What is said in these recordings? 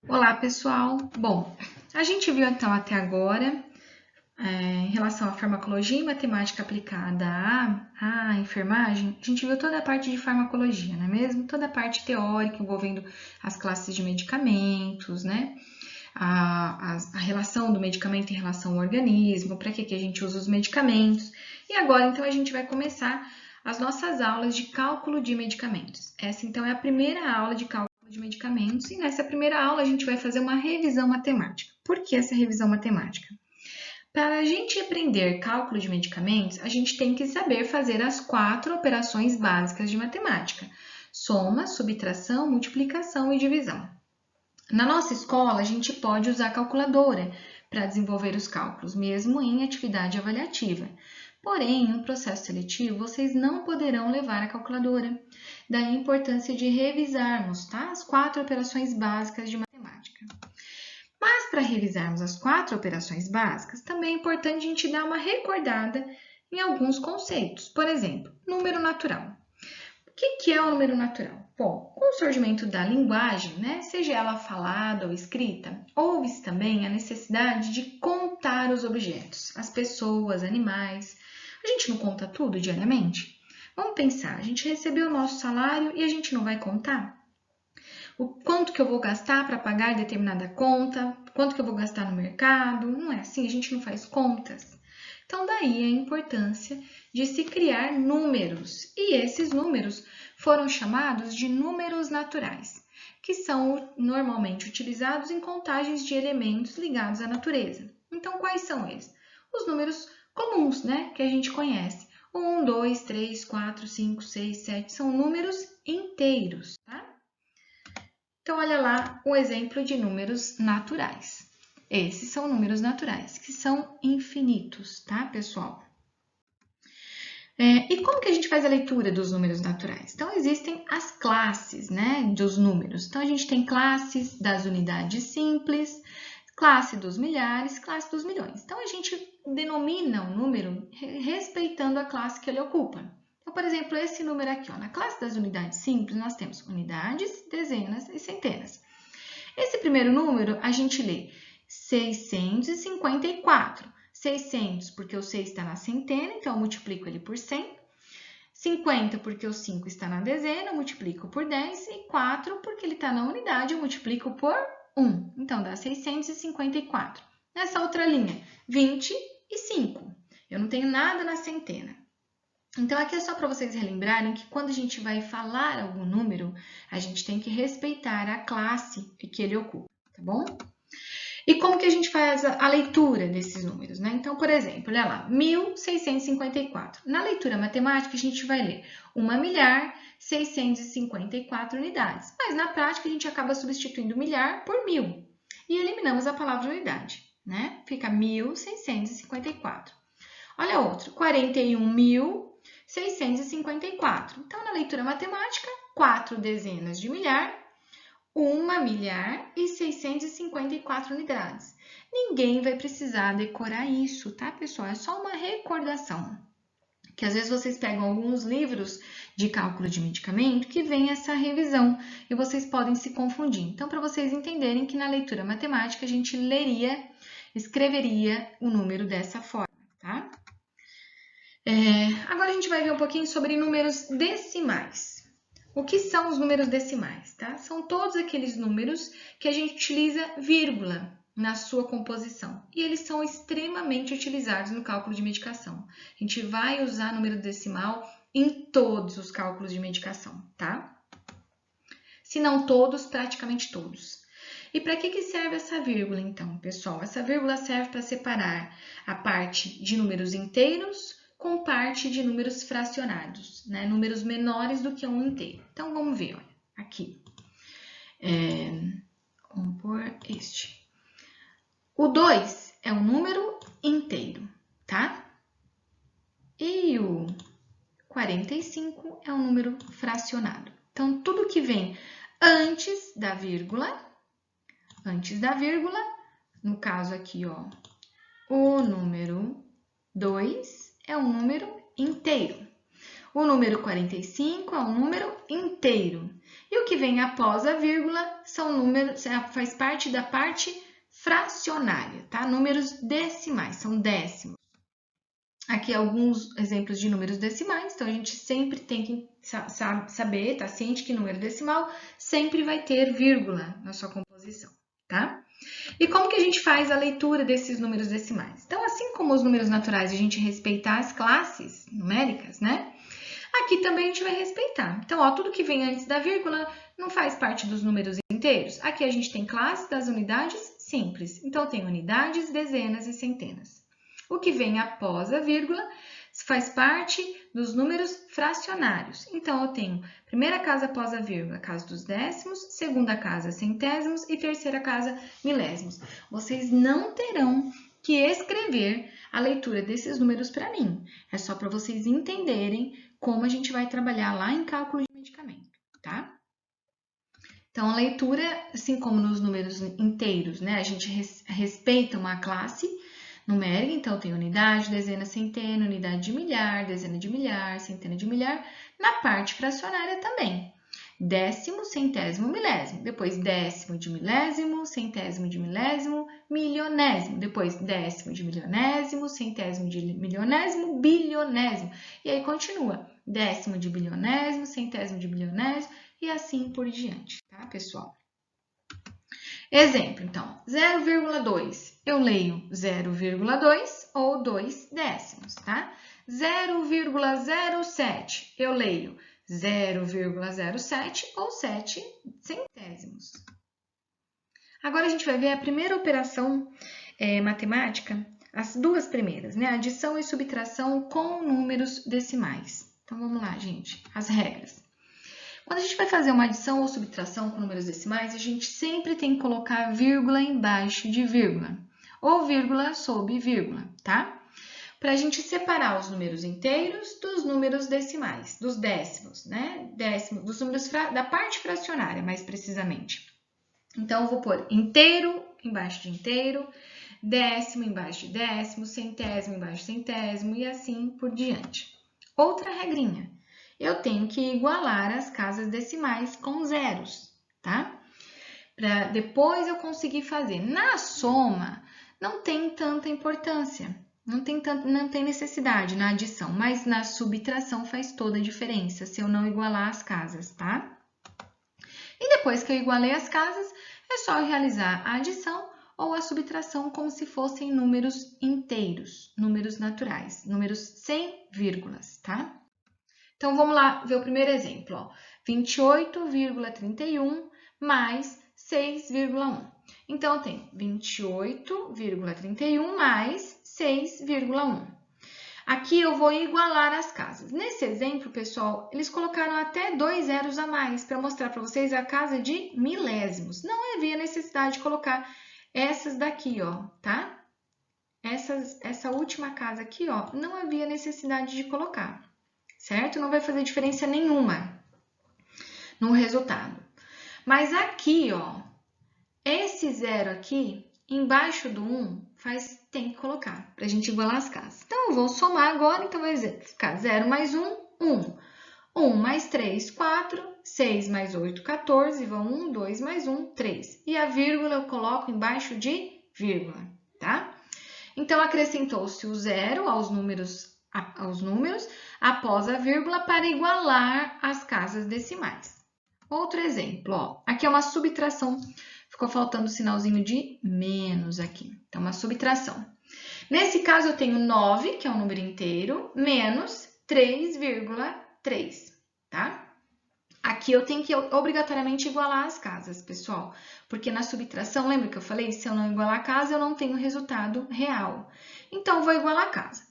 Olá, pessoal! Bom, a gente viu então até agora, em relação à farmacologia e matemática aplicada à enfermagem, a gente viu toda a parte de farmacologia, não é mesmo? Toda a parte teórica envolvendo as classes de medicamentos, né? A relação do medicamento em relação ao organismo, para que a gente usa os medicamentos. E agora, então, a gente vai começar as nossas aulas de cálculo de medicamentos. Essa, então, é a primeira aula de cálculo de medicamentos e nessa primeira aula a gente vai fazer uma revisão matemática. Por que essa revisão matemática? Para a gente aprender cálculo de medicamentos, a gente tem que saber fazer as 4 operações básicas de matemática: soma, subtração, multiplicação e divisão. Na nossa escola, a gente pode usar a calculadora para desenvolver os cálculos, mesmo em atividade avaliativa. Porém, no processo seletivo, vocês não poderão levar a calculadora. Daí a importância de revisarmos, tá? As 4 operações básicas de matemática. Mas para revisarmos as 4 operações básicas, também é importante a gente dar uma recordada em alguns conceitos. Por exemplo, número natural. O que é o número natural? Bom, com o surgimento da linguagem, né, seja ela falada ou escrita, houve-se também a necessidade de contar os objetos, as pessoas, animais. A gente não conta tudo diariamente? Vamos pensar, a gente recebeu o nosso salário e a gente não vai contar? O quanto que eu vou gastar para pagar determinada conta, quanto que eu vou gastar no mercado, não é assim, a gente não faz contas. Então, daí a importância de se criar números, e esses números foram chamados de números naturais, que são normalmente utilizados em contagens de elementos ligados à natureza. Então, quais são eles? Os números comuns, né, que a gente conhece. 1, 2, 3, 4, 5, 6, 7, são números inteiros, tá? Então, olha lá um exemplo de números naturais. Esses são números naturais, que são infinitos, tá, pessoal? E como que a gente faz a leitura dos números naturais? Então, existem as classes, né, dos números. Então, a gente tem classes das unidades simples, classe dos milhares, classe dos milhões. Então, a gente denomina o número respeitando a classe que ele ocupa. Então, por exemplo, esse número aqui, ó, na classe das unidades simples, nós temos unidades, dezenas e centenas. Esse primeiro número, a gente lê 654. 600 porque o 6 está na centena, então eu multiplico ele por 100. 50 porque o 5 está na dezena, eu multiplico por 10. E 4 porque ele está na unidade, eu multiplico por 1. Então, dá 654. Nessa outra linha, 25. Eu não tenho nada na centena. Então, aqui é só para vocês relembrarem que quando a gente vai falar algum número, a gente tem que respeitar a classe que ele ocupa, tá bom? E como que a gente faz a leitura desses números, né? Então, por exemplo, olha lá, 1654. Na leitura matemática, a gente vai ler 1.654 unidades. Mas na prática, a gente acaba substituindo milhar por 1.000. E eliminamos a palavra unidade, né? Fica 1654. Olha outro, 41.654. Então, na leitura matemática, 4 dezenas de milhar, 1.000.654 unidades. Ninguém vai precisar decorar isso, tá, pessoal? É só uma recordação. Que às vezes vocês pegam alguns livros de cálculo de medicamento que vem essa revisão e vocês podem se confundir. Então, para vocês entenderem que na leitura matemática a gente escreveria o número dessa forma, tá? Agora a gente vai ver um pouquinho sobre números decimais. O que são os números decimais? Tá? São todos aqueles números que a gente utiliza vírgula na sua composição. E eles são extremamente utilizados no cálculo de medicação. A gente vai usar número decimal em todos os cálculos de medicação, tá? Se não todos, praticamente todos. E para que serve essa vírgula, então, pessoal? Essa vírgula serve para separar a parte de números inteiros com parte de números fracionados, né? Números menores do que um inteiro. Então, vamos ver, olha, aqui. Vamos pôr este. O 2 é um número inteiro, tá? E o 45 é um número fracionado. Então, tudo que vem antes da vírgula, no caso aqui, ó, o número 2 é um número inteiro. O número 45 é um número inteiro. E o que vem após a vírgula são números, faz parte da parte fracionária, tá? Números decimais, são décimos. Aqui alguns exemplos de números decimais, então a gente sempre tem que saber, tá ciente que número decimal sempre vai ter vírgula na sua composição, tá? E como que a gente faz a leitura desses números decimais? Então, assim como os números naturais a gente respeitar as classes numéricas, né? Aqui também a gente vai respeitar. Então, ó, tudo que vem antes da vírgula não faz parte dos números inteiros. Aqui a gente tem classes das unidades simples. Então, tem unidades, dezenas e centenas. O que vem após a vírgula faz parte dos números fracionários. Então, eu tenho primeira casa após a vírgula, casa dos décimos, segunda casa, centésimos e terceira casa, milésimos. Vocês não terão que escrever a leitura desses números para mim. É só para vocês entenderem como a gente vai trabalhar lá em cálculo de medicamento, tá? Então, a leitura, assim como nos números inteiros, né? A gente respeita uma classe numérica, então tem unidade, dezena, centena, unidade de milhar, dezena de milhar, centena de milhar. Na parte fracionária também. Décimo, centésimo, milésimo. Depois décimo de milésimo, centésimo de milésimo, milionésimo. Depois décimo de milionésimo, centésimo de milionésimo, bilionésimo. E aí continua. Décimo de bilionésimo, centésimo de bilionésimo e assim por diante, tá, pessoal? Exemplo, então, 0,2. Eu leio 0,2 ou 2 décimos, tá? 0,07. Eu leio 0,07 ou 7 centésimos. Agora a gente vai ver a primeira operação matemática, as duas primeiras, né? Adição e subtração com números decimais. Então vamos lá, gente, as regras. Quando a gente vai fazer uma adição ou subtração com números decimais, a gente sempre tem que colocar vírgula embaixo de vírgula, ou vírgula sob vírgula, tá? Para a gente separar os números inteiros dos números decimais, dos décimos, né? Dos números da parte fracionária, mais precisamente. Então, eu vou pôr inteiro embaixo de inteiro, décimo embaixo de décimo, centésimo embaixo de centésimo e assim por diante. Outra regrinha. Eu tenho que igualar as casas decimais com zeros, tá? Para depois eu conseguir fazer. Na soma, não tem tanta importância, não tem necessidade na adição, mas na subtração faz toda a diferença se eu não igualar as casas, tá? E depois que eu igualei as casas, é só eu realizar a adição ou a subtração como se fossem números inteiros, números naturais, números sem vírgulas, tá? Então, vamos lá ver o primeiro exemplo, ó. 28,31 mais 6,1. Então, eu tenho 28,31 mais 6,1. Aqui eu vou igualar as casas. Nesse exemplo, pessoal, eles colocaram até 2 zeros a mais para mostrar para vocês a casa de milésimos. Não havia necessidade de colocar essas daqui, ó, tá? Essa última casa aqui, ó, não havia necessidade de colocar. Certo? Não vai fazer diferença nenhuma no resultado. Mas aqui, ó, esse zero aqui, embaixo do 1, tem que colocar, para a gente igualar as casas. Então, eu vou somar agora, então vai ficar 0 mais 1, 1. 1 mais 3, 4. 6 mais 8, 14. Vão 1, 2 mais 1, 3. E a vírgula eu coloco embaixo de vírgula, tá? Então, acrescentou-se o zero aos números após a vírgula para igualar as casas decimais. Outro exemplo, ó, aqui é uma subtração, ficou faltando o sinalzinho de menos aqui, então uma subtração. Nesse caso eu tenho 9, que é um número inteiro, menos 3,3, tá? Aqui eu tenho que obrigatoriamente igualar as casas, pessoal, porque na subtração, lembra que eu falei? Se eu não igualar a casa, eu não tenho resultado real. Então, eu vou igualar a casa.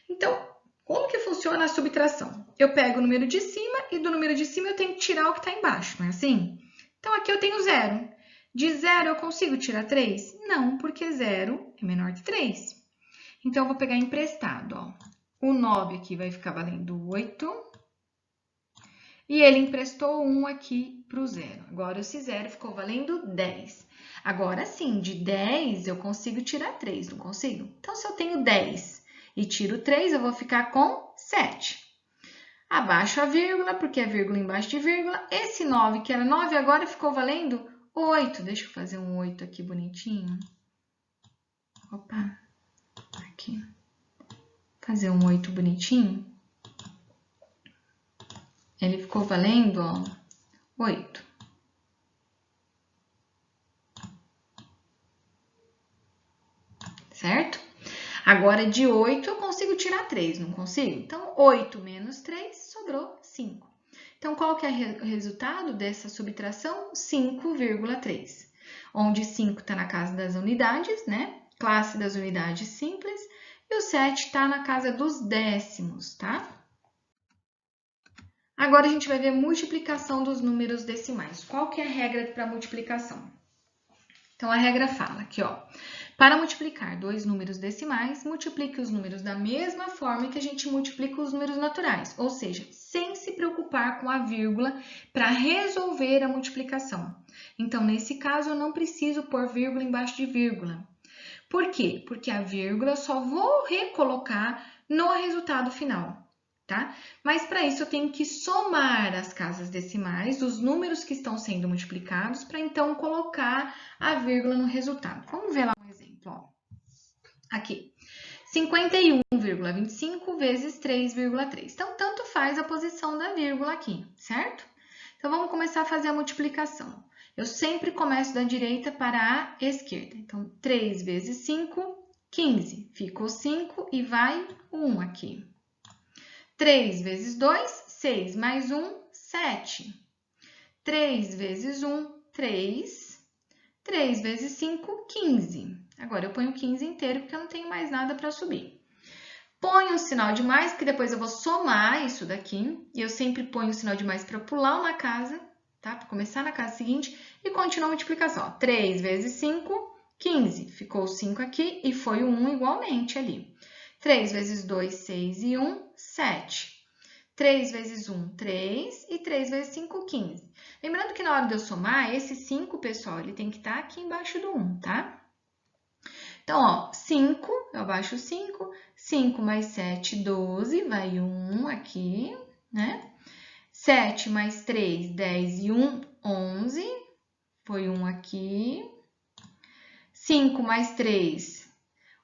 Então, como que funciona a subtração? Eu pego o número de cima e do número de cima eu tenho que tirar o que está embaixo, não é assim? Então, aqui eu tenho 0. De 0 eu consigo tirar 3? Não, porque 0 é menor que 3. Então, eu vou pegar emprestado, ó. O 9 aqui vai ficar valendo 8. E ele emprestou 1 aqui para o 0. Agora, esse 0 ficou valendo 10. Agora sim, de 10 eu consigo tirar 3, não consigo? Então, se eu tenho 10 e tiro 3, eu vou ficar com 7. Abaixo a vírgula, porque é vírgula embaixo de vírgula. Esse 9, que era 9, agora ficou valendo 8. Deixa eu fazer um 8 aqui bonitinho. Opa, aqui. Fazer um 8 bonitinho. Ele ficou valendo, ó, 8. Certo? Agora, de 8, eu consigo tirar 3, não consigo? Então, 8 menos 3, sobrou 5. Então, qual que é o resultado dessa subtração? 5,3. Onde 5 está na casa das unidades, né? Classe das unidades simples. E o 7 está na casa dos décimos, tá? Agora, a gente vai ver multiplicação dos números decimais. Qual que é a regra para multiplicação? Então, a regra fala aqui, ó. Para multiplicar dois números decimais, multiplique os números da mesma forma que a gente multiplica os números naturais, ou seja, sem se preocupar com a vírgula para resolver a multiplicação. Então, nesse caso, eu não preciso pôr vírgula embaixo de vírgula. Por quê? Porque a vírgula eu só vou recolocar no resultado final, tá? Mas para isso eu tenho que somar as casas decimais dos números que estão sendo multiplicados para então colocar a vírgula no resultado. Vamos ver lá um exemplo, ó. Aqui, 51,25 vezes 3,3. Então, tanto faz a posição da vírgula aqui, certo? Então, vamos começar a fazer a multiplicação. Eu sempre começo da direita para a esquerda. Então, 3 vezes 5, 15. Ficou 5 e vai 1 aqui. 3 vezes 2, 6, mais 1, 7. 3 vezes 1, 3. 3 vezes 5, 15. Agora, eu ponho 15 inteiro, porque eu não tenho mais nada para subir. Ponho o sinal de mais, porque depois eu vou somar isso daqui. E eu sempre ponho o sinal de mais para pular uma casa, tá? Para começar na casa seguinte. E continua a multiplicação. Ó. 3 vezes 5, 15. Ficou 5 aqui e foi o 1 igualmente ali. 3 vezes 2, 6 e 1, 7. 3 vezes 1, 3 e 3 vezes 5, 15. Lembrando que na hora de eu somar, esse 5, pessoal, ele tem que estar aqui embaixo do 1, tá? Então, ó, 5, eu abaixo 5, 5 mais 7, 12, vai 1 aqui, né? 7 mais 3, 10 e 1, 11, foi 1 aqui. 5 mais 3,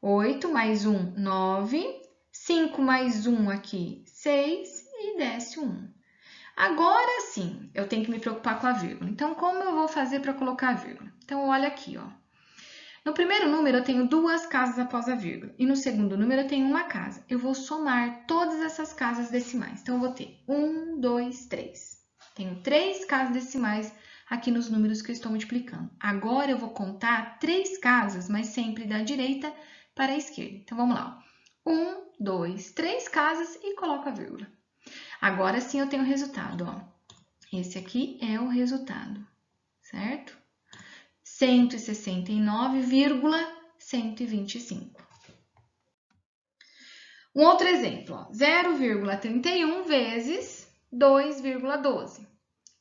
8, mais 1, 9. 5 mais 1 aqui, 6 e desce 1. Agora sim, eu tenho que me preocupar com a vírgula. Então, como eu vou fazer para colocar a vírgula? Então, olha aqui, ó. No primeiro número, eu tenho duas casas após a vírgula. E no segundo número, eu tenho uma casa. Eu vou somar todas essas casas decimais. Então, eu vou ter 1, 2, 3. Tenho 3 casas decimais aqui nos números que eu estou multiplicando. Agora, eu vou contar 3 casas, mas sempre da direita para a esquerda. Então, vamos lá. 1, 2, 3 casas e coloco a vírgula. Agora sim, eu tenho o resultado, ó. Esse aqui é o resultado, certo? 169,125. Um outro exemplo, ó, 0,31 vezes 2,12.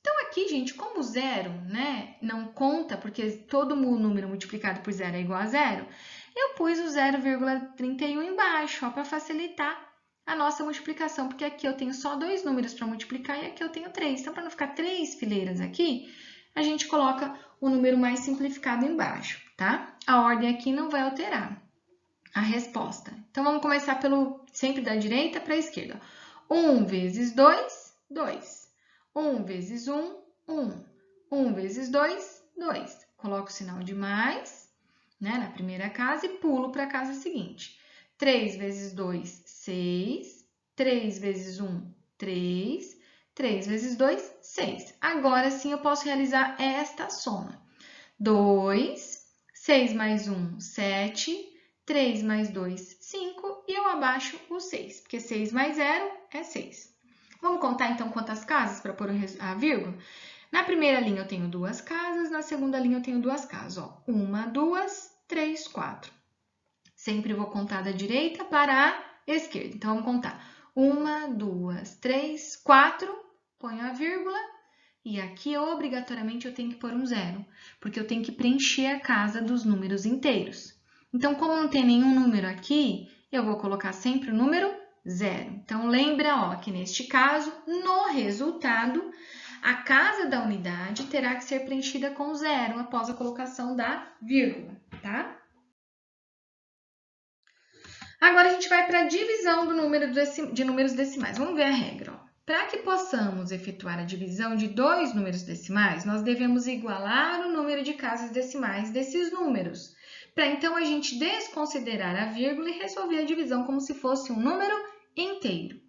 Então, aqui, gente, como zero, né, não conta, porque todo número multiplicado por zero é igual a zero, eu pus o 0,31 embaixo, ó, para facilitar a nossa multiplicação, porque aqui eu tenho só 2 números para multiplicar e aqui eu tenho 3. Então, para não ficar 3 fileiras aqui, a gente coloca o número mais simplificado embaixo, tá? A ordem aqui não vai alterar a resposta. Então, vamos começar pelo sempre da direita para a esquerda. 1 vezes 2, 2. 1 vezes 1, 1. 1 vezes 2, 2. Coloco o sinal de mais, né, na primeira casa e pulo para a casa seguinte. 3 vezes 2, 6. 3 vezes 1, 3. 3 vezes 2, 6. Agora sim eu posso realizar esta soma. 2, 6 mais 1, 7. 3 mais 2, 5. E eu abaixo o 6, porque 6 mais 0 é 6. Vamos contar então quantas casas para pôr a vírgula? Na primeira linha eu tenho 2 casas, na segunda linha eu tenho 2 casas. Ó. 1, 2, 3, 4. Sempre vou contar da direita para a esquerda. Então, vamos contar. 1, 2, 3, 4. Ponho a vírgula. E aqui, obrigatoriamente, eu tenho que pôr um 0, porque eu tenho que preencher a casa dos números inteiros. Então, como não tem nenhum número aqui, eu vou colocar sempre o número 0. Então, lembra, ó, que neste caso, no resultado, a casa da unidade terá que ser preenchida com 0 após a colocação da vírgula, tá? Agora, a gente vai para a divisão de números decimais. Vamos ver a regra, ó. Para que possamos efetuar a divisão de 2 números decimais, nós devemos igualar o número de casas decimais desses números, para então a gente desconsiderar a vírgula e resolver a divisão como se fosse um número inteiro.